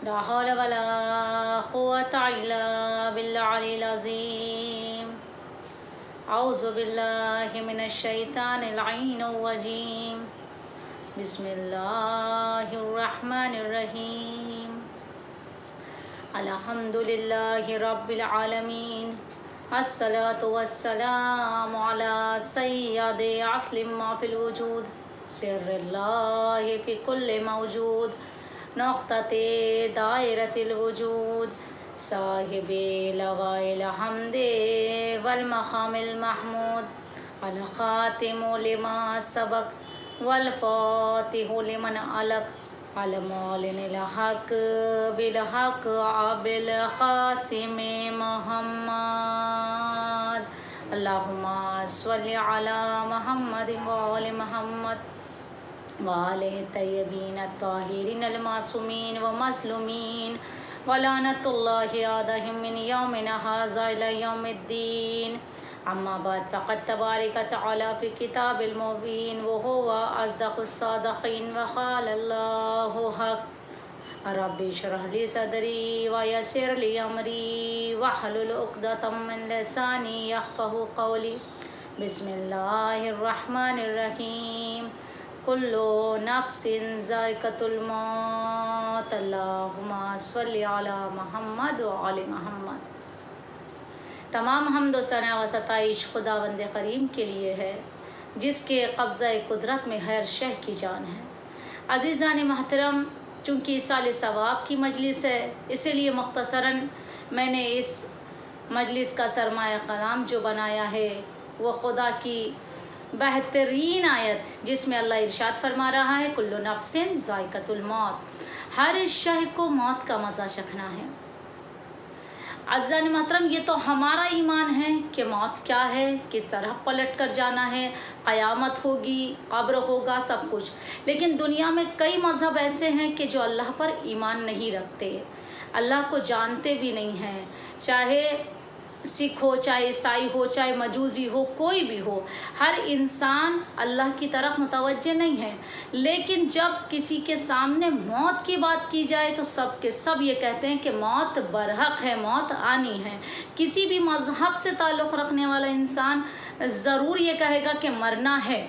لا حول ولا قوة إلا بالعلي العظيم. أعوذ بالله من الشيطان اللعين الرجيم. بسم الله الرحمن الرحيم. الحمد لله رب العالمين. الصلاة والسلام على سيد أصل ما في الوجود، سر الله في كل موجود، نقطة دائرة الوجود، صاحب لواء الحمد والمقام المحمود، الخاتم لما سبق والفاتح لمن علق، المعلن الحق بالحق أبي القاسم محمد. اللهم صل على محمد وآل محمد وآله الطيبين الطاهرين المعصومين ومظلومين، ولعنة الله عليهم من يومنا هذا إلى يوم الدين. أما بعد، فقد تبارك تعالى في كتاب المبين وهو أصدق الصادقين، وقال الله حق: ربي اشرح لي صدري ويسر لي أمري واحلل عقدة من لساني يفقهوا قولي. بسم الله الرحمن الرحيم. كل نفس ذائقة الموت. اللهم صل على محمد وآل محمد. تمام حمد و ثنا و ستائش خداوند کریم کے لیے ہے جس کے قبضہ قدرت میں ہر شے کی جان ہے. عزیزان محترم، چونکہ سال ثواب کی مجلس ہے، اسی لیے مختصراً میں نے اس مجلس کا سرمایہ کلام جو بنایا ہے وہ خدا کی بہترین آیت، جس میں اللہ ارشاد فرما رہا ہے: کل نفس ذائقۃ الموت، ہر شے کو موت کا مزہ چکھنا ہے. عزیزان محترم، یہ تو ہمارا ایمان ہے کہ موت کیا ہے، کس طرح پلٹ کر جانا ہے، قیامت ہوگی، قبر ہوگا، سب کچھ. لیکن دنیا میں کئی مذہب ایسے ہیں کہ جو اللہ پر ایمان نہیں رکھتے، اللہ کو جانتے بھی نہیں ہیں. چاہے سکھ ہو، چاہے عیسائی ہو، چاہے مجوسی ہو، کوئی بھی ہو، ہر انسان اللہ کی طرف متوجہ نہیں ہے. لیکن جب کسی کے سامنے موت کی بات کی جائے تو سب کے سب یہ کہتے ہیں کہ موت برحق ہے، موت آنی ہے. کسی بھی مذہب سے تعلق رکھنے والا انسان ضرور یہ کہے گا کہ مرنا ہے.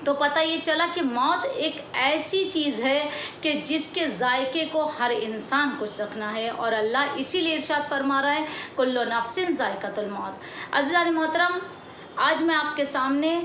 تو پتہ یہ چلا کہ موت ایک ایسی چیز ہے کہ جس کے ذائقے کو ہر انسان کو چکھنا ہے، اور اللہ اسی لیے ارشاد فرما رہا ہے: کل نفس ذائقۃ الموت. عزیزان محترم، آج میں آپ کے سامنے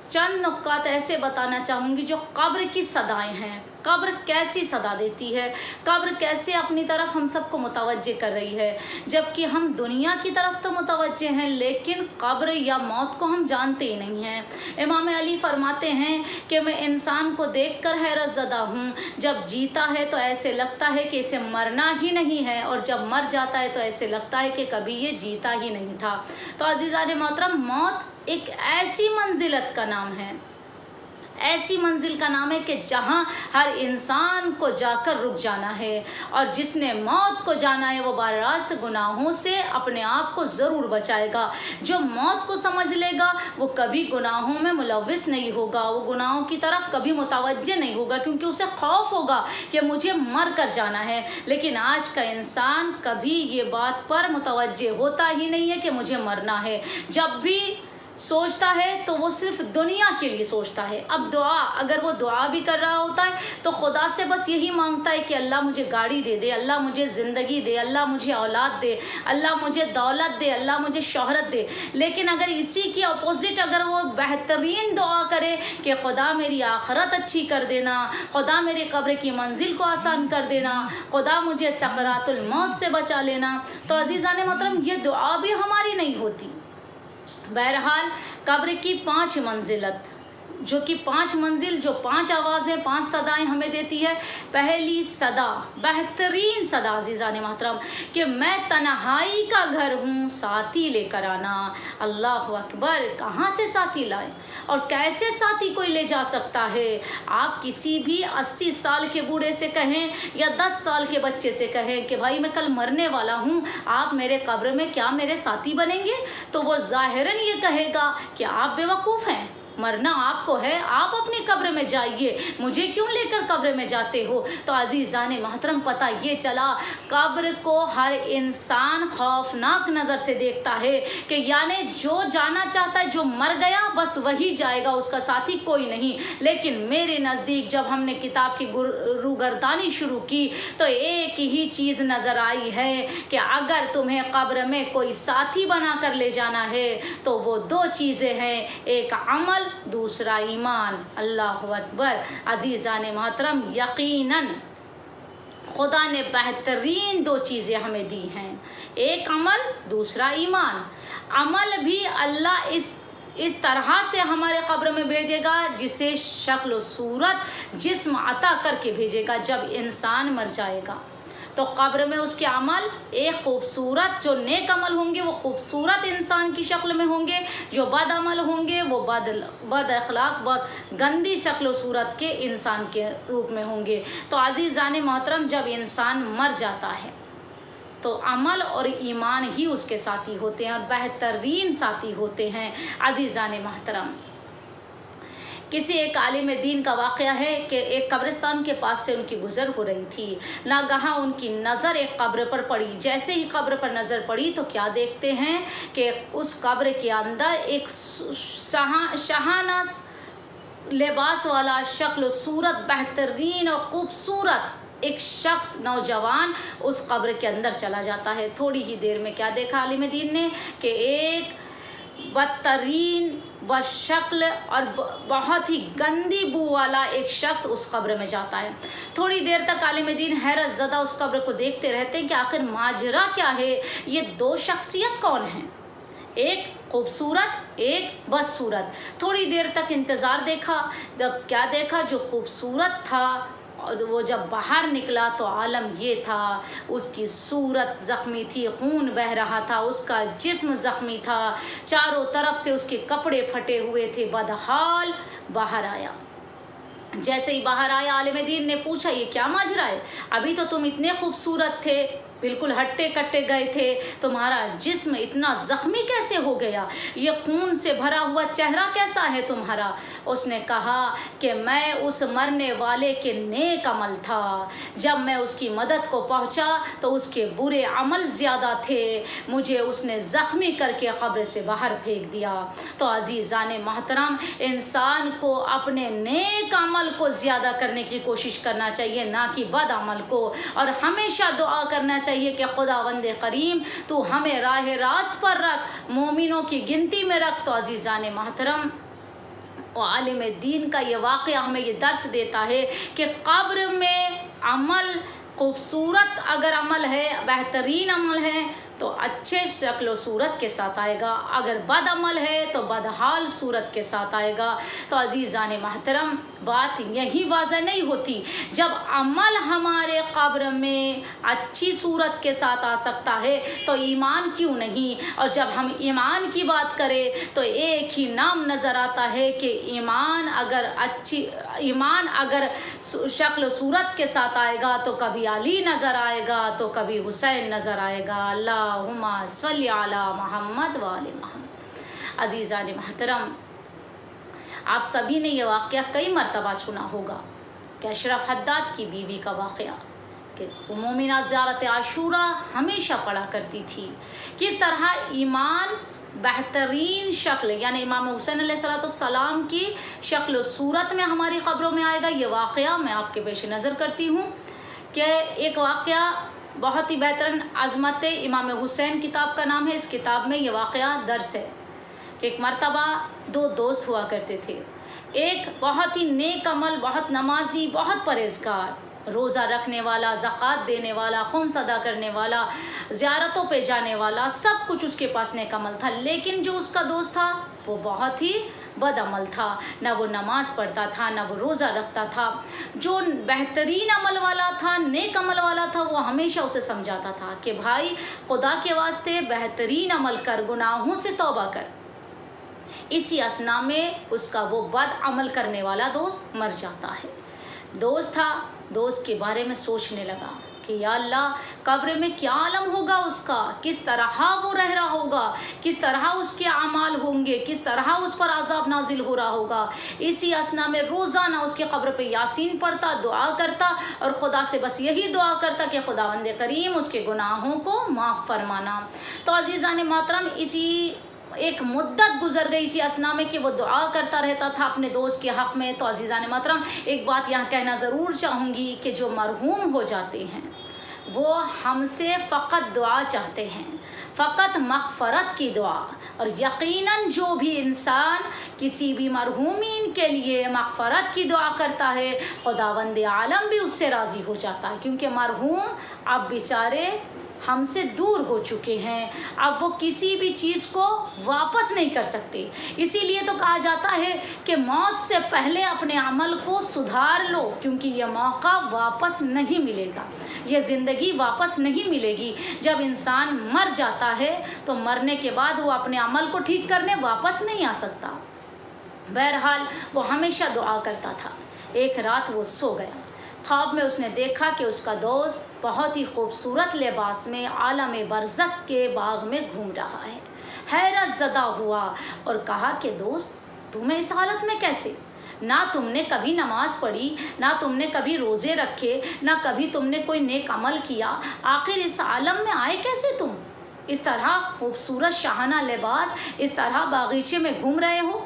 چند نکات ایسے بتانا چاہوں گی جو قبر کی صدائیں ہیں. قبر کیسی صدا دیتی ہے، قبر کیسے اپنی طرف ہم سب کو متوجہ کر رہی ہے، جبکہ ہم دنیا کی طرف تو متوجہ ہیں لیکن قبر یا موت کو ہم جانتے ہی نہیں ہیں. امام علی فرماتے ہیں کہ میں انسان کو دیکھ کر حیرت زدہ ہوں. جب جیتا ہے تو ایسے لگتا ہے کہ اسے مرنا ہی نہیں ہے، اور جب مر جاتا ہے تو ایسے لگتا ہے کہ کبھی یہ جیتا ہی نہیں تھا. تو عزیزان محترم، موت ایک ایسی منزلت کا نام ہے، ایسی منزل کا نام ہے کہ جہاں ہر انسان کو جا کر رک جانا ہے، اور جس نے موت کو جانا ہے وہ براہ راست گناہوں سے اپنے آپ کو ضرور بچائے گا. جو موت کو سمجھ لے گا وہ کبھی گناہوں میں ملوث نہیں ہوگا، وہ گناہوں کی طرف کبھی متوجہ نہیں ہوگا، کیونکہ اسے خوف ہوگا کہ مجھے مر کر جانا ہے. لیکن آج کا انسان کبھی یہ بات پر متوجہ ہوتا ہی نہیں ہے کہ مجھے مرنا ہے. جب بھی سوچتا ہے تو وہ صرف دنیا کے لیے سوچتا ہے. اب دعا، اگر وہ دعا بھی کر رہا ہوتا ہے تو خدا سے بس یہی مانگتا ہے کہ اللہ مجھے گاڑی دے دے، اللہ مجھے زندگی دے، اللہ مجھے اولاد دے، اللہ مجھے دولت دے، اللہ مجھے شہرت دے. لیکن اگر اسی کی اپوزٹ اگر وہ بہترین دعا کرے کہ خدا میری آخرت اچھی کر دینا، خدا میرے قبر کی منزل کو آسان کر دینا، خدا مجھے سکرات الموت سے بچا لینا، تو عزیزان محترم یہ دعا بھی ہماری نہیں ہوتی. بہرحال قبر کی 5 منزلت، جو کہ 5 منزل، جو 5 آوازیں، 5 صدائیں ہمیں دیتی ہے. پہلی صدا، بہترین صدا عزیزان محترم، کہ میں تنہائی کا گھر ہوں، ساتھی لے کر آنا. اللہ اکبر! کہاں سے ساتھی لائیں اور کیسے ساتھی کوئی لے جا سکتا ہے؟ آپ کسی بھی 80 سال کے بوڑھے سے کہیں یا 10 سال کے بچے سے کہیں کہ بھائی میں کل مرنے والا ہوں، آپ میرے قبر میں کیا میرے ساتھی بنیں گے؟ تو وہ ظاہراً یہ کہے گا کہ آپ بے وقوف ہیں، مرنا آپ کو ہے، آپ اپنی قبر میں جائیے، مجھے کیوں لے کر قبر میں جاتے ہو؟ تو عزیزان محترم پتہ یہ چلا قبر کو ہر انسان خوفناک نظر سے دیکھتا ہے کہ یعنی جو جانا چاہتا ہے، جو مر گیا بس وہی جائے گا، اس کا ساتھی کوئی نہیں۔ لیکن میرے نزدیک جب ہم نے کتاب کی روگردانی شروع کی تو ایک ہی چیز نظر آئی ہے کہ اگر تمہیں قبر میں کوئی ساتھی بنا کر لے جانا ہے تو وہ دو چیزیں ہیں، ایک عمل، دوسرا ایمان۔ اللہ اکبر۔ عزیزان محترم یقیناً خدا نے بہترین دو چیزیں ہمیں دی ہیں، ایک عمل، دوسرا ایمان۔ عمل بھی اللہ اس طرح سے ہمارے قبر میں بھیجے گا جسے شکل و صورت جسم عطا کر کے بھیجے گا۔ جب انسان مر جائے گا تو قبر میں اس کے عمل ایک خوبصورت، جو نیک عمل ہوں گے وہ خوبصورت انسان کی شکل میں ہوں گے، جو بد عمل ہوں گے وہ بد اخلاق، بد گندی شکل و صورت کے انسان کے روپ میں ہوں گے۔ تو عزیزان محترم جب انسان مر جاتا ہے تو عمل اور ایمان ہی اس کے ساتھی ہوتے ہیں اور بہترین ساتھی ہوتے ہیں۔ عزیزان محترم کسی ایک عالم دین کا واقعہ ہے کہ ایک قبرستان کے پاس سے ان کی گزر ہو رہی تھی، ناگہاں ان کی نظر ایک قبر پر پڑی۔ جیسے ہی قبر پر نظر پڑی تو کیا دیکھتے ہیں کہ اس قبر کے اندر ایک شاہانہ لباس والا، شکل و صورت بہترین اور خوبصورت ایک شخص، نوجوان اس قبر کے اندر چلا جاتا ہے۔ تھوڑی ہی دیر میں کیا دیکھا عالم دین نے کہ ایک بدترین بشکل اور بہت ہی گندی بو والا ایک شخص اس قبر میں جاتا ہے۔ تھوڑی دیر تک عالم دین حیرت زدہ اس قبر کو دیکھتے رہتے ہیں کہ آخر ماجرا کیا ہے، یہ دو شخصیت کون ہیں، ایک خوبصورت ایک بدصورت۔ تھوڑی دیر تک انتظار دیکھا، جب کیا دیکھا جو خوبصورت تھا اور وہ جب باہر نکلا تو عالم یہ تھا، اس کی صورت زخمی تھی، خون بہہ رہا تھا، اس کا جسم زخمی تھا، چاروں طرف سے اس کے کپڑے پھٹے ہوئے تھے، بدحال باہر آیا۔ جیسے ہی باہر آیا عالم دین نے پوچھا یہ کیا ماجرا ہے، ابھی تو تم اتنے خوبصورت تھے، بالکل ہٹے کٹے گئے تھے، تمہارا جسم اتنا زخمی کیسے ہو گیا، یہ خون سے بھرا ہوا چہرہ کیسا ہے تمہارا؟ اس نے کہا کہ میں اس مرنے والے کے نیک عمل تھا، جب میں اس کی مدد کو پہنچا تو اس کے برے عمل زیادہ تھے، مجھے اس نے زخمی کر کے قبر سے باہر پھینک دیا۔ تو عزیزان محترم انسان کو اپنے نیک عمل کو زیادہ کرنے کی کوشش کرنا چاہیے، نہ کہ بد عمل کو، اور ہمیشہ دعا کرنا چاہیے کہ خداوند کریم تو ہمیں راہ راست پر رکھ، مومنوں کی گنتی میں رکھ۔ تو عزیزان محترم عالم دین کا یہ واقعہ ہمیں یہ درس دیتا ہے کہ قبر میں عمل خوبصورت اگر عمل ہے، بہترین عمل ہے تو اچھے شکل و صورت کے ساتھ آئے گا، اگر بد عمل ہے تو بدحال صورت کے ساتھ آئے گا۔ تو عزیزان محترم بات یہی واضح نہیں ہوتی، جب عمل ہمارے قبر میں اچھی صورت کے ساتھ آ سکتا ہے تو ایمان کیوں نہیں؟ اور جب ہم ایمان کی بات کریں تو ایک ہی نام نظر آتا ہے کہ ایمان اگر شکل و صورت کے ساتھ آئے گا تو کبھی علی نظر آئے گا تو کبھی حسین نظر آئے گا۔ اللہم صلی علی محمد و آل محمد۔ عزیزان محترم آپ سبھی نے یہ واقعہ کئی مرتبہ سنا ہوگا کہ اشرف حداد کی بیوی کا واقعہ، کہ مومنہ زیارت عاشورہ ہمیشہ پڑھا کرتی تھی، کس طرح ایمان بہترین شکل یعنی امام حسین علیہ السلام کی شکل و صورت میں ہماری قبروں میں آئے گا۔ یہ واقعہ میں آپ کے پیش نظر کرتی ہوں کہ ایک واقعہ بہت ہی بہترین عظمت امام حسین کتاب کا نام ہے، اس کتاب میں یہ واقعہ درس ہے کہ ایک مرتبہ دو دوست ہوا کرتے تھے، ایک بہت ہی نیک عمل، بہت نمازی، بہت پرہیزگار، روزہ رکھنے والا، زکوٰۃ دینے والا، خمس ادا کرنے والا، زیارتوں پہ جانے والا، سب کچھ اس کے پاس نیک عمل تھا، لیکن جو اس کا دوست تھا وہ بہت ہی بد عمل تھا، نہ وہ نماز پڑھتا تھا نہ وہ روزہ رکھتا تھا۔ جو بہترین عمل والا تھا، نیک عمل والا تھا، وہ ہمیشہ اسے سمجھاتا تھا کہ بھائی خدا کے واسطے بہترین عمل کر، گناہوں سے توبہ کر۔ اسی اثنا میں اس کا وہ بد عمل کرنے والا دوست مر جاتا ہے۔ دوست تھا، دوست کے بارے میں سوچنے لگا کہ یا اللہ قبر میں کیا عالم ہوگا اس کا، کس طرح وہ رہ رہا ہوگا، کس طرح اس کے اعمال ہوں گے، کس طرح اس پر عذاب نازل ہو رہا ہوگا۔ اسی اسنا میں روزانہ اس کے قبر پہ یاسین پڑھتا، دعا کرتا اور خدا سے بس یہی دعا کرتا کہ خداوند کریم اس کے گناہوں کو معاف فرمانا۔ تو عزیزان محترم، اسی ایک مدت گزر گئی اسی اسنا میں کہ وہ دعا کرتا رہتا تھا اپنے دوست کے حق میں۔ تو عزیزان محترم، ایک بات یہاں کہنا ضرور چاہوں گی کہ جو مرحوم ہو جاتے ہیں وہ ہم سے فقط دعا چاہتے ہیں، فقط مغفرت کی دعا، اور یقیناً جو بھی انسان کسی بھی مرحومین کے لیے مغفرت کی دعا کرتا ہے خداوند عالم بھی اس سے راضی ہو جاتا ہے، کیونکہ مرحوم اب بیچارے ہم سے دور ہو چکے ہیں، اب وہ کسی بھی چیز کو واپس نہیں کر سکتے۔ اسی لیے تو کہا جاتا ہے کہ موت سے پہلے اپنے عمل کو سدھار لو، کیونکہ یہ موقع واپس نہیں ملے گا، یہ زندگی واپس نہیں ملے گی۔ جب انسان مر جاتا ہے تو مرنے کے بعد وہ اپنے عمل کو ٹھیک کرنے واپس نہیں آ سکتا۔ بہرحال وہ ہمیشہ دعا کرتا تھا۔ ایک رات وہ سو گیا، خواب میں اس نے دیکھا کہ اس کا دوست بہت ہی خوبصورت لباس میں عالم برزخ کے باغ میں گھوم رہا ہے۔ حیرت زدہ ہوا اور کہا کہ دوست تمہیں اس حالت میں کیسے؟ نہ تم نے کبھی نماز پڑھی، نہ تم نے کبھی روزے رکھے، نہ کبھی تم نے کوئی نیک عمل کیا، آخر اس عالم میں آئے کیسے تم؟ اس طرح خوبصورت شاہانہ لباس، اس طرح باغیچے میں گھوم رہے ہو؟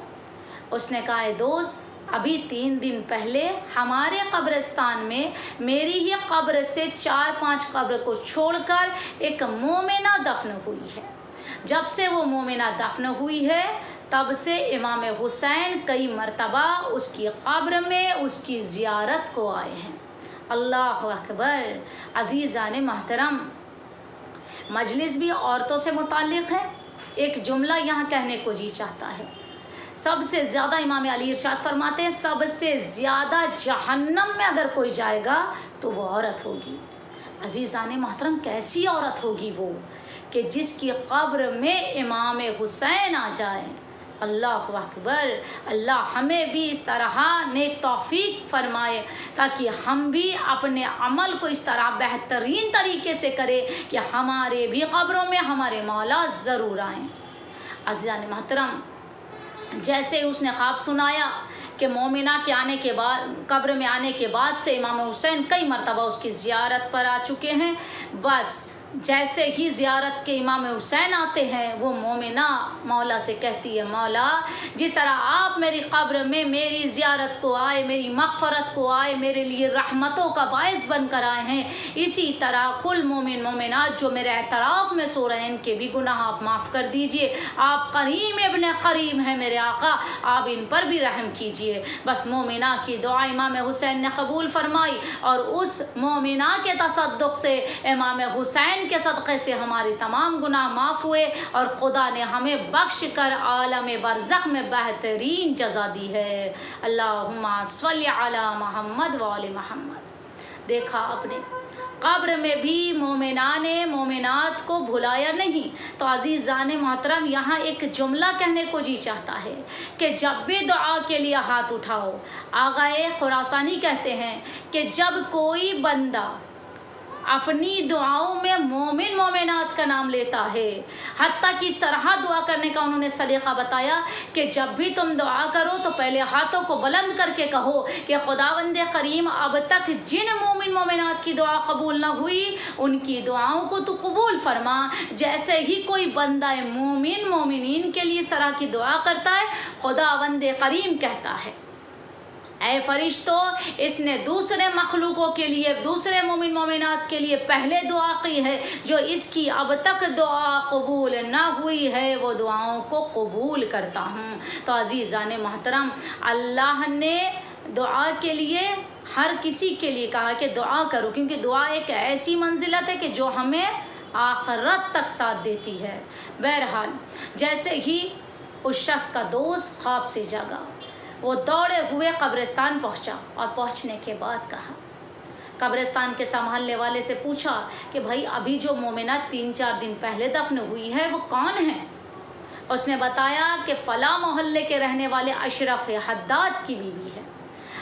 اس نے کہا اے دوست، ابھی 3 دن پہلے ہمارے قبرستان میں میری ہی قبر سے 4-5 قبر کو چھوڑ کر ایک مومنہ دفن ہوئی ہے۔ جب سے وہ مومنہ دفن ہوئی ہے تب سے امام حسین کئی مرتبہ اس کی قبر میں اس کی زیارت کو آئے ہیں۔ اللہ اکبر۔ عزیزان محترم، مجلس بھی عورتوں سے متعلق ہے۔ ایک جملہ یہاں کہنے کو جی چاہتا ہے، سب سے زیادہ امام علی ارشاد فرماتے ہیں سب سے زیادہ جہنم میں اگر کوئی جائے گا تو وہ عورت ہوگی۔ عزیزان محترم، کیسی عورت ہوگی وہ کہ جس کی قبر میں امام حسین آ جائے؟ اللہ اکبر۔ اللہ ہمیں بھی اس طرح نیک توفیق فرمائے تاکہ ہم بھی اپنے عمل کو اس طرح بہترین طریقے سے کریں کہ ہمارے بھی قبروں میں ہمارے مولا ضرور آئیں۔ عزیزان محترم، جیسے اس نے خواب سنایا کہ مومنہ کے آنے کے بعد، قبر میں آنے کے بعد سے امام حسین کئی مرتبہ اس کی زیارت پر آ چکے ہیں، بس جیسے ہی زیارت کے امام حسین آتے ہیں وہ مومنہ مولا سے کہتی ہے مولا جس طرح آپ میری قبر میں میری زیارت کو آئے، میری مغفرت کو آئے، میرے لیے رحمتوں کا باعث بن کر آئے ہیں، اسی طرح کل مومن مومنات جو میرے اعتراف میں سو رہے ہیں ان کے بھی گناہ آپ معاف کر دیجئے۔ آپ کریم ابن کریم ہیں میرے آقا، آپ ان پر بھی رحم کیجئے۔ بس مومنہ کی دعا امام حسین نے قبول فرمائی اور اس مومنہ کے تصدق سے امام حسین کے صدقے سے ہماری تمام گناہ معاف ہوئے اور خدا نے ہمیں بخش کر عالم برزخ میں بہترین جزا دی ہے۔ اللہم صلی علی محمد و آل محمد۔ دیکھا آپ نے، قبر میں بھی مومنان مومنات کو بھلایا نہیں۔ تو عزیزان محترم، یہاں ایک جملہ کہنے کو جی چاہتا ہے کہ جب بھی دعا کے لیے ہاتھ اٹھاؤ، آقا خراسانی کہتے ہیں کہ جب کوئی بندہ اپنی دعاؤں میں مومن مومنات کا نام لیتا ہے، حتیٰ کہ اس طرح دعا کرنے کا انہوں نے سلیقہ بتایا کہ جب بھی تم دعا کرو تو پہلے ہاتھوں کو بلند کر کے کہو کہ خداوند کریم اب تک جن مومن مومنات کی دعا قبول نہ ہوئی ان کی دعاؤں کو تو قبول فرما۔ جیسے ہی کوئی بندہ مومن مومنین کے لیے اس طرح کی دعا کرتا ہے خداوند کریم کہتا ہے اے فرشتو، اس نے دوسرے مخلوقوں کے لیے، دوسرے مومن مومنات کے لیے پہلے دعا کی ہے، جو اس کی اب تک دعا قبول نہ ہوئی ہے وہ دعاؤں کو قبول کرتا ہوں۔ تو عزیزان محترم، اللہ نے دعا کے لیے ہر کسی کے لیے کہا کہ دعا کرو، کیونکہ دعا ایک ایسی منزلت ہے کہ جو ہمیں آخرت تک ساتھ دیتی ہے۔ بہرحال جیسے ہی اس شخص کا دوست خواب سے جاگا، وہ دوڑے ہوئے قبرستان پہنچا اور پہنچنے کے بعد کہا، قبرستان کے سنبھالنے والے سے پوچھا کہ بھائی ابھی جو مومنہ 3-4 دن پہلے دفن ہوئی ہے وہ کون ہے؟ اس نے بتایا کہ فلاں محلے کے رہنے والے اشرف حداد کی بیوی ہے۔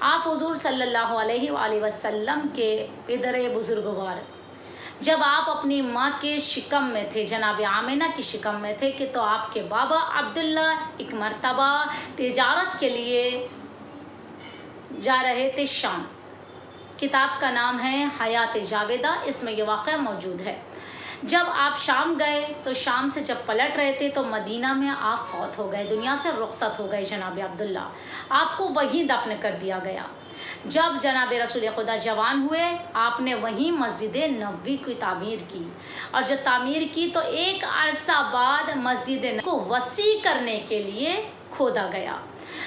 آپ حضور صلی اللہ علیہ وآلہ وسلم کے پدر بزرگوار جب آپ اپنی ماں کے شکم میں تھے، جناب آمنہ کی شکم میں تھے، کہ تو آپ کے بابا عبداللہ ایک مرتبہ تجارت کے لیے جا رہے تھے شام۔ کتاب کا نام ہے حیات جاویدہ، اس میں یہ واقعہ موجود ہے۔ جب آپ شام گئے تو شام سے جب پلٹ رہے تھے تو مدینہ میں آپ فوت ہو گئے، دنیا سے رخصت ہو گئے جناب عبداللہ، آپ کو وہیں دفن کر دیا گیا۔ جب جناب رسول خدا جوان ہوئے، آپ نے وہیں مسجد نبوی کی تعمیر کی، اور جب تعمیر کی تو ایک عرصہ بعد مسجد نبوی کو وسیع کرنے کے لیے کھودا گیا۔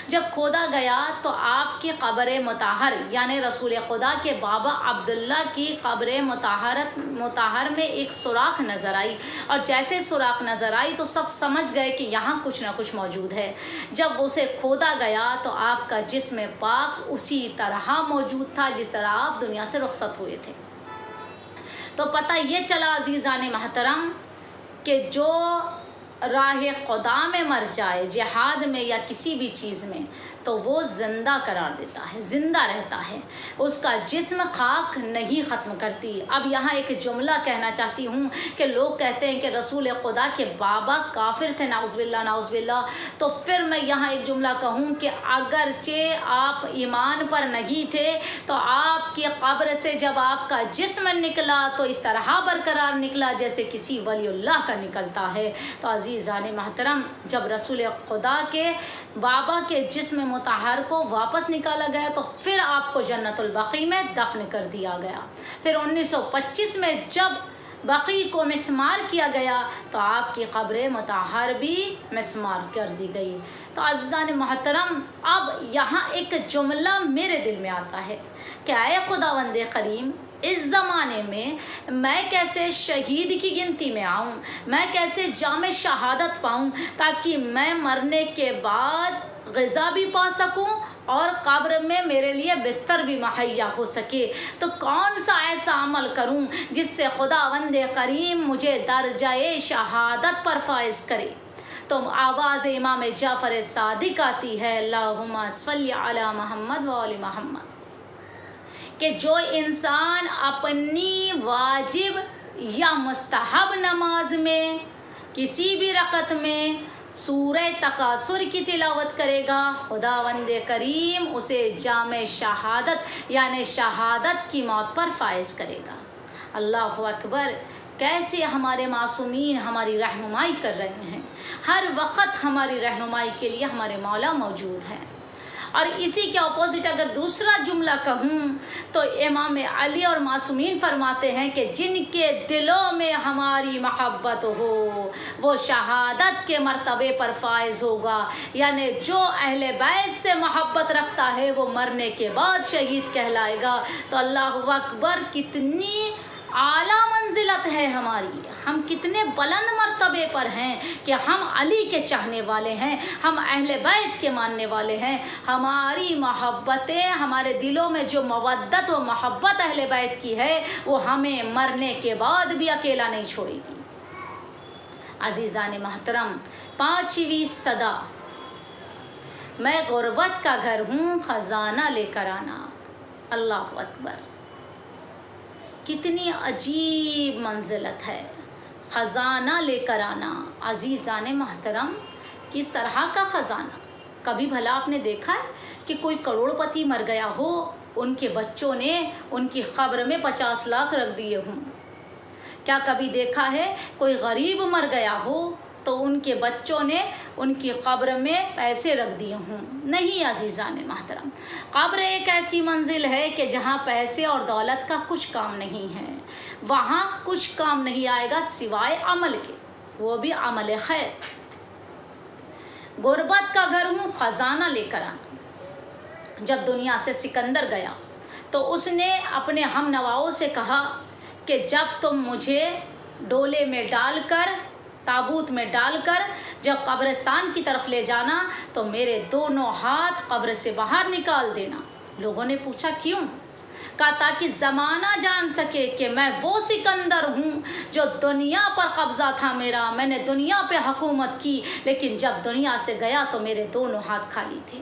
جب کھودا گیا تو آپ کی قبر مطہر یعنی رسول خدا کے بابا عبداللہ کی قبر مطہر میں ایک سوراخ نظر آئی، اور جیسے سوراخ نظر آئی تو سب سمجھ گئے کہ یہاں کچھ نہ کچھ موجود ہے۔ جب اسے کھودا گیا تو آپ کا جسم پاک اسی طرح موجود تھا جس طرح آپ دنیا سے رخصت ہوئے تھے۔ تو پتہ یہ چلا عزیزان محترم کہ جو راہ خدا میں مر جائے، جہاد میں یا کسی بھی چیز میں، تو وہ زندہ قرار دیتا ہے، زندہ رہتا ہے، اس کا جسم خاک نہیں ختم کرتی۔ اب یہاں ایک جملہ کہنا چاہتی ہوں کہ لوگ کہتے ہیں کہ رسول خدا کے بابا کافر تھے، نعوذ باللہ نعوذ باللہ، تو پھر میں یہاں ایک جملہ کہوں کہ اگرچہ آپ ایمان پر نہیں تھے تو آپ کی قبر سے جب آپ کا جسم نکلا تو اس طرح برقرار نکلا جیسے کسی ولی اللہ کا نکلتا ہے۔ تو عزیزان محترم، جب رسول خدا کے بابا کے جسم مطہر کو واپس نکالا گیا تو پھر آپ کو جنت البقیع میں دفن کر دیا گیا۔ پھر 1925 میں جب بقیع کو مسمار کیا گیا تو آپ کی قبر مطہر بھی مسمار کر دی گئی۔ تو عزیزان محترم، اب یہاں ایک جملہ میرے دل میں آتا ہے کہ اے خداوند کریم، اس زمانے میں کیسے شہید کی گنتی میں آؤں، میں کیسے جام شہادت پاؤں تاکہ میں مرنے کے بعد غذا بھی پا سکوں اور قبر میں میرے لیے بستر بھی مہیا ہو سکے۔ تو کون سا ایسا عمل کروں جس سے خداوند کریم مجھے درجہ شہادت پر فائز کرے؟ تو آواز امام جعفر صادق آتی ہے، اللہم صلی علی محمد و آل محمد، کہ جو انسان اپنی واجب یا مستحب نماز میں کسی بھی رکعت میں سورہ تکاثر کی تلاوت کرے گا، خداوند کریم اسے جام شہادت یعنی شہادت کی موت پر فائز کرے گا۔ اللہ اکبر! کیسے ہمارے معصومین ہماری رہنمائی کر رہے ہیں، ہر وقت ہماری رہنمائی کے لیے ہمارے مولا موجود ہیں۔ اور اسی کے اپوزٹ اگر دوسرا جملہ کہوں تو امام علی اور معصومین فرماتے ہیں کہ جن کے دلوں میں ہماری محبت ہو وہ شہادت کے مرتبے پر فائز ہوگا، یعنی جو اہل بیت سے محبت رکھتا ہے وہ مرنے کے بعد شہید کہلائے گا۔ تو اللہ اکبر، کتنی اعلیٰ منزلت ہے ہماری، ہم کتنے بلند مرتبے پر ہیں کہ ہم علی کے چاہنے والے ہیں، ہم اہل بیت کے ماننے والے ہیں۔ ہماری محبتیں، ہمارے دلوں میں جو مودت و محبت اہل بیت کی ہے وہ ہمیں مرنے کے بعد بھی اکیلا نہیں چھوڑے گی۔ عزیزان محترم، 5ویں صدا، میں غربت کا گھر ہوں خزانہ لے کر آنا۔ اللہ اکبر! کتنی عجیب منزلت ہے، خزانہ لے کر آنا۔ عزیزان محترم، کس طرح کا خزانہ؟ کبھی بھلا آپ نے دیکھا ہے کہ کوئی کروڑ پتی مر گیا ہو، ان کے بچوں نے ان کی قبر میں 50 لاکھ رکھ دیے ہوں؟ کیا کبھی دیکھا ہے کوئی غریب مر گیا ہو تو ان کے بچوں نے ان کی قبر میں پیسے رکھ دیے ہوں؟ نہیں عزیزان محترم، قبر ایک ایسی منزل ہے کہ جہاں پیسے اور دولت کا کچھ کام نہیں ہے، وہاں کچھ کام نہیں آئے گا سوائے عمل کے، وہ بھی عمل خیر۔ غربت کا گھر ہوں خزانہ لے کر آنا۔ جب دنیا سے سکندر گیا تو اس نے اپنے ہم نواؤں سے کہا کہ جب تم مجھے ڈولے میں ڈال کر، تابوت میں ڈال کر جب قبرستان کی طرف لے جانا تو میرے دونوں ہاتھ قبر سے باہر نکال دینا۔ لوگوں نے پوچھا کیوں؟ کہا تاکہ زمانہ جان سکے کہ میں وہ سکندر ہوں جو دنیا پر قبضہ تھا میرا، میں نے دنیا پہ حکومت کی، لیکن جب دنیا سے گیا تو میرے دونوں ہاتھ خالی تھے۔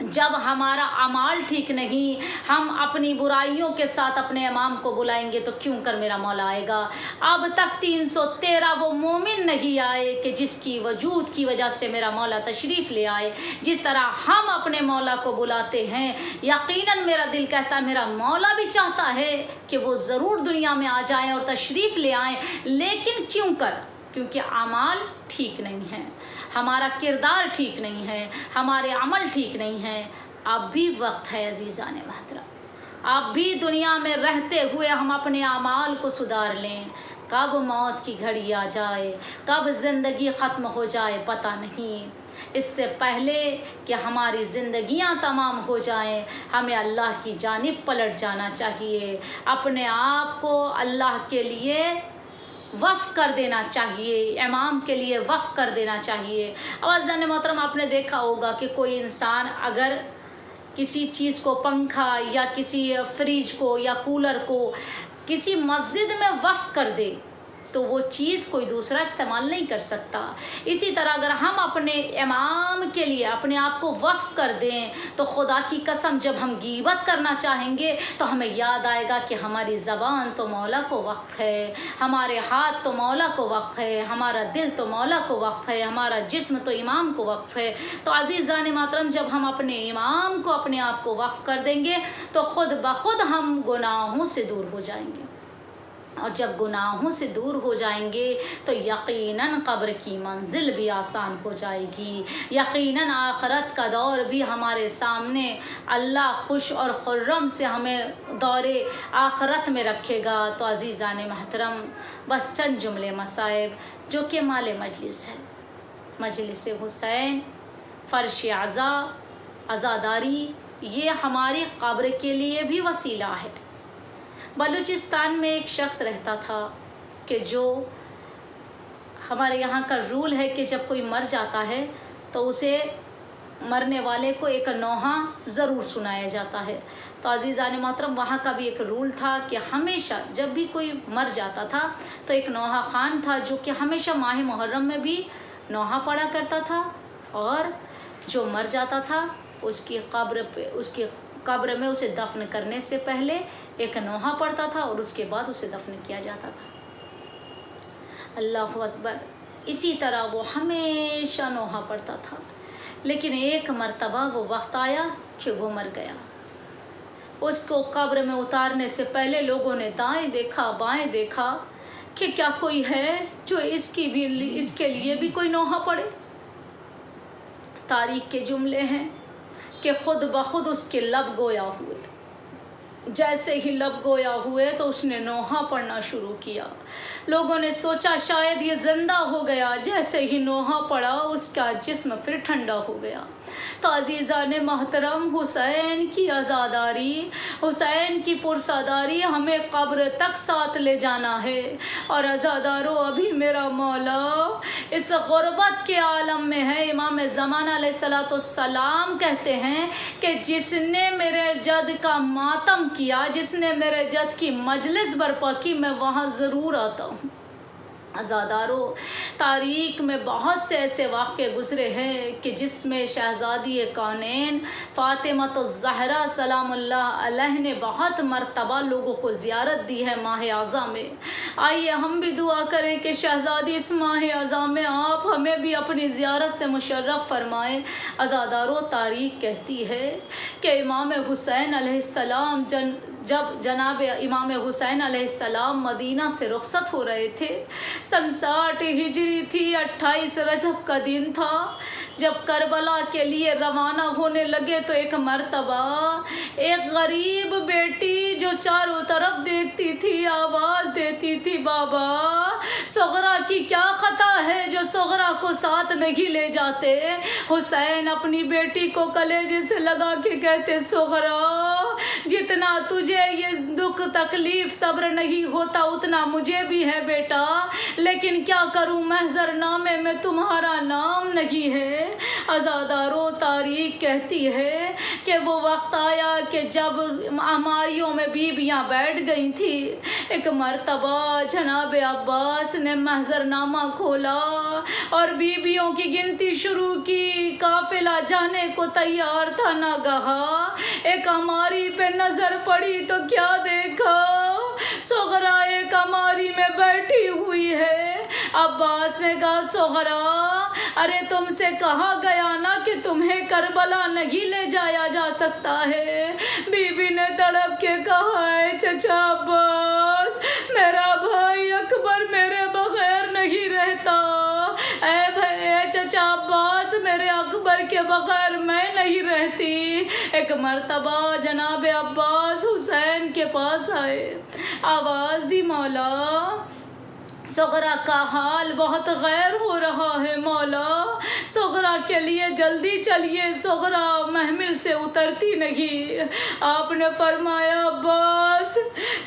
جب ہمارا اعمال ٹھیک نہیں، ہم اپنی برائیوں کے ساتھ اپنے امام کو بلائیں گے تو کیوں کر میرا مولا آئے گا؟ اب تک 313 وہ مومن نہیں آئے کہ جس کی وجود کی وجہ سے میرا مولا تشریف لے آئے۔ جس طرح ہم اپنے مولا کو بلاتے ہیں، یقیناً میرا دل کہتا ہے میرا مولا بھی چاہتا ہے کہ وہ ضرور دنیا میں آ جائیں اور تشریف لے آئیں، لیکن کیوں کر؟ کیونکہ اعمال ٹھیک نہیں ہیں، ہمارا کردار ٹھیک نہیں ہے، ہمارے عمل ٹھیک نہیں ہیں۔ اب بھی وقت ہے عزیزان محترم، اب بھی دنیا میں رہتے ہوئے ہم اپنے اعمال کو سدھار لیں۔ کب موت کی گھڑی آ جائے، کب زندگی ختم ہو جائے پتہ نہیں۔ اس سے پہلے کہ ہماری زندگیاں تمام ہو جائیں، ہمیں اللہ کی جانب پلٹ جانا چاہیے، اپنے آپ کو اللہ کے لیے وقف کر دینا چاہیے، امام کے لیے وقف کر دینا چاہیے۔ عزیزان محترم، آپ نے دیکھا ہوگا کہ کوئی انسان اگر کسی چیز کو، پنکھا یا کسی فریج کو یا کولر کو کسی مسجد میں وقف کر دے تو وہ چیز کوئی دوسرا استعمال نہیں کر سکتا۔ اسی طرح اگر ہم اپنے امام کے لیے اپنے آپ کو وقف کر دیں تو خدا کی قسم جب ہم غیبت کرنا چاہیں گے تو ہمیں یاد آئے گا کہ ہماری زبان تو مولا کو وقف ہے، ہمارے ہاتھ تو مولا کو وقف ہے، ہمارا دل تو مولا کو وقف ہے، ہمارا جسم تو امام کو وقف ہے۔ تو عزیزان محترم، جب ہم اپنے امام کو اپنے آپ کو وقف کر دیں گے تو خود بخود ہم گناہوں سے دور ہو جائیں گے، اور جب گناہوں سے دور ہو جائیں گے تو یقیناً قبر کی منزل بھی آسان ہو جائے گی، یقیناً آخرت کا دور بھی ہمارے سامنے اللہ خوش اور خرم سے ہمیں دور آخرت میں رکھے گا۔ تو عزیزان محترم، بس چند جملے مصائب جو کہ مال مجلس ہے، مجلس حسین، فرش عزا، عزاداری، یہ ہماری قبر کے لیے بھی وسیلہ ہے۔ بلوچستان میں ایک شخص رہتا تھا کہ جو ہمارے یہاں کا رول ہے کہ جب کوئی مر جاتا ہے تو اسے مرنے والے کو ایک نوحہ ضرور سنایا جاتا ہے۔ تو عزیزان محترم، وہاں کا بھی ایک رول تھا کہ ہمیشہ جب بھی کوئی مر جاتا تھا تو ایک نوحہ خان تھا جو کہ ہمیشہ ماہ محرم میں بھی نوحہ پڑھا کرتا تھا، اور جو مر جاتا تھا اس کی قبر میں اسے دفن کرنے سے پہلے ایک نوحہ پڑھتا تھا اور اس کے بعد اسے دفن کیا جاتا تھا۔ اللہ اکبر! اسی طرح وہ ہمیشہ نوحہ پڑھتا تھا، لیکن ایک مرتبہ وہ وقت آیا کہ وہ مر گیا۔ اس کو قبر میں اتارنے سے پہلے لوگوں نے دائیں دیکھا بائیں دیکھا کہ کیا کوئی ہے جو اس کے لیے بھی کوئی نوحہ پڑھے۔ تاریخ کے جملے ہیں کہ خود بخود اس کے لب گویا ہوئے، جیسے ہی لب گویا ہوئے تو اس نے نوحہ پڑھنا شروع کیا۔ لوگوں نے سوچا شاید یہ زندہ ہو گیا، جیسے ہی نوحہ پڑھا اس کا جسم پھر ٹھنڈا ہو گیا۔ تو عزیزان محترم، حسین کی عزاداری، حسین کی پرساداری ہمیں قبر تک ساتھ لے جانا ہے۔ اور عزادارو، ابھی میرا مولا اس غربت کے عالم میں ہے۔ امام زمانہ علیہ السلام کہتے ہیں کہ جس نے میرے جد کا ماتم کیا، جس نے میرے جد کی مجلس برپا کی، میں وہاں ضرور آتا ہوں۔ عزادارو، تاریخ میں بہت سے ایسے واقعے گزرے ہیں کہ جس میں شہزادی کونین فاطمہ الزہرا سلام اللہ علیہ نے بہت مرتبہ لوگوں کو زیارت دی ہے ماہ اعظم میں۔ آئیے ہم بھی دعا کریں کہ شہزادی اس ماہ اعظم میں آپ ہمیں بھی اپنی زیارت سے مشرف فرمائیں۔ عزادارو، تاریخ کہتی ہے کہ امام حسین علیہ السلام جب جناب امام حسین علیہ السلام مدینہ سے رخصت ہو رہے تھے، سن 60 ہجری تھی، 28 رجب کا دن تھا، جب کربلا کے لیے روانہ ہونے لگے تو ایک مرتبہ ایک غریب بیٹی جو چاروں طرف دیکھتی تھی آواز دیتی تھی، بابا صغرا کی کیا خطا ہے جو صغرا کو ساتھ نہیں لے جاتے؟ حسین اپنی بیٹی کو کلیجے سے لگا کے کہتے، صغرا جتنا تجھے یہ دکھ تکلیف صبر نہیں ہوتا اتنا مجھے بھی ہے بیٹا، لیکن کیا کروں محضر نامے میں تمہارا نام نہیں ہے۔ عزادارو، تاریخ کہتی ہے کہ وہ وقت آیا کہ جب ہماریوں میں بیویاں بیٹھ گئی تھی، ایک مرتبہ جناب عباس نے محضرنامہ کھولا اور بیویوں کی گنتی شروع کی۔ قافلہ جانے کو تیار تھا، ناگہاں ایک ہماری پہ نظر پڑی تو کیا دیکھا، صغرا ایک ہماری میں بیٹھی ہوئی ہے۔ عباس نے کہا صغرا، ارے تم سے کہا گیا نا کہ تمہیں کربلا نہیں لے جایا جا سکتا ہے۔ بی بی نے تڑپ کے کہا، اے چچا عباس، میرا بھائی اکبر میرے بغیر نہیں رہتا، اے چچا عباس، میرے اکبر کے بغیر میں نہیں رہتی۔ ایک مرتبہ جناب عباس حسین کے پاس آئے، آواز دی، مولا صغرا کا حال بہت غیر ہو رہا ہے، مولا صغرا کے لیے جلدی چلیے، صغرا محمل سے اترتی نہیں۔ آپ نے فرمایا عباس،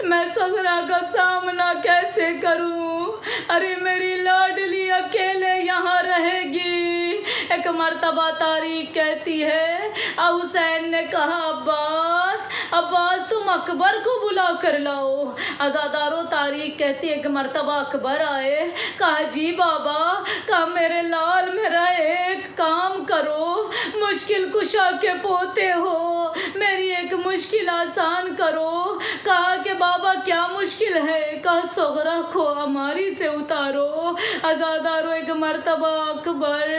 میں صغرا کا سامنا کیسے کروں، ارے میری لاڈلی اکیلے یہاں رہے گی۔ ایک مرتبہ تاریخ کہتی ہے حسین نے کہا عباس تم اکبر کو بلا کر لاؤ۔ عزادارو تاریخ کہتی ہے ایک مرتبہ اکبر آئے، کہا جی بابا، کہا میرے لال میرا ایک کام کرو، مشکل کشا کے پوتے ہو، میری ایک مشکل آسان کرو۔ کہا کہ بابا کیا مشکل ہے، کہا صغرا کو ہماری سے اتارو۔ عزادارو ایک مرتبہ اکبر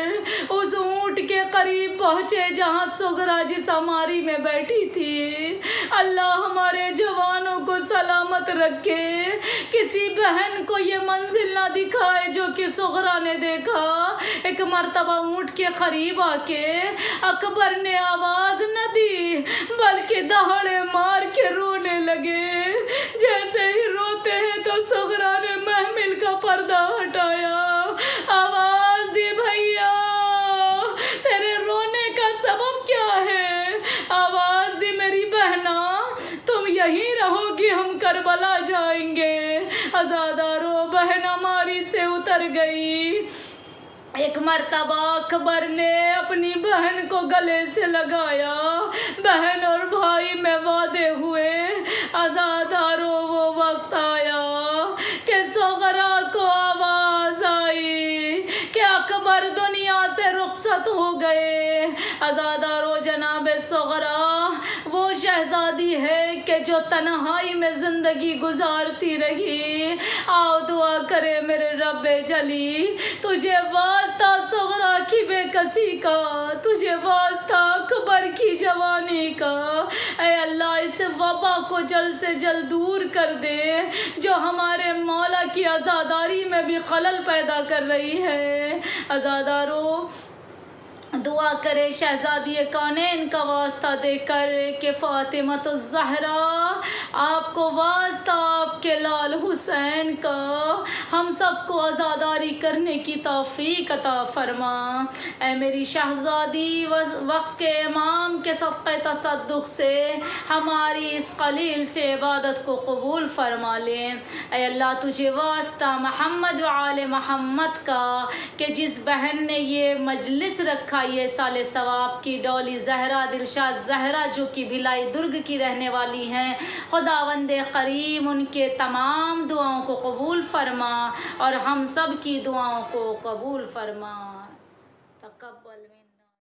اس اونٹ کے قریب پہنچے جہاں صغرا جس ہماری میں بیٹھی تھی۔ اللہ ہمارے جوانوں کو سلامت رکھے، کسی بہن کو یہ منزل نہ دکھائے جو کہ صغرا نے دیکھا۔ ایک مرتبہ اونٹ کے قریب آ کے اکبر نے آواز نہ دی بلکہ دہاڑے مار کے رونے لگے۔ جیسے ہی روتے ہیں تو صغرا نے محمل کا پردہ ہٹایا، آواز دی، بھیا تیرے رونے کا سبب کیا ہے؟ آواز دی، میری بہنا تم یہیں رہو گی، ہم کربلا جائیں گے۔ عزادارو بہن ہماری سے اتر گئی۔ ایک مرتبہ اکبر نے اپنی بہن کو گلے سے لگایا، بہن اور بھائی میں وعدے ہوئے۔ عزادارو وہ وقت آیا کہ صغرا کو آواز آئی کہ اکبر دنیا سے رخصت ہو گئے۔ عزادارو جناب صغرا وہ شہزادی ہے کہ جو تنہائی میں زندگی گزارتی رہی۔ آؤ دعا کرے میرے رب جلی، تجھے واسطہ صغرا کی بے کسی کا، تجھے واسطہ اکبر کی جوانی کا، اے اللہ اس وبا کو جلد سے جلد دور کر دے جو ہمارے مولا کی عزاداری میں بھی خلل پیدا کر رہی ہے۔ عزادارو دعا کرے شہزادی کونین کا واسطہ دے کر کہ فاطمۃ الزہرا آپ کو واسطہ آپ کے لال حسین کا ہم سب کو عزاداری کرنے کی توفیق عطا فرما۔ اے میری شہزادی وقت کے امام کے صدقہ تصدق سے ہماری اس قلیل سے عبادت کو قبول فرما لے۔ اے اللہ تجھے واسطہ محمد و آل محمد کا کہ جس بہن نے یہ مجلس رکھا، یہ سال ثواب کی ڈولی زہرا دلشاد زہرا جو کہ بھلائی درگ کی رہنے والی ہیں، خداوند کریم ان کے تمام دعاؤں کو قبول فرما اور ہم سب کی دعاؤں کو قبول فرما۔ تقبل منا۔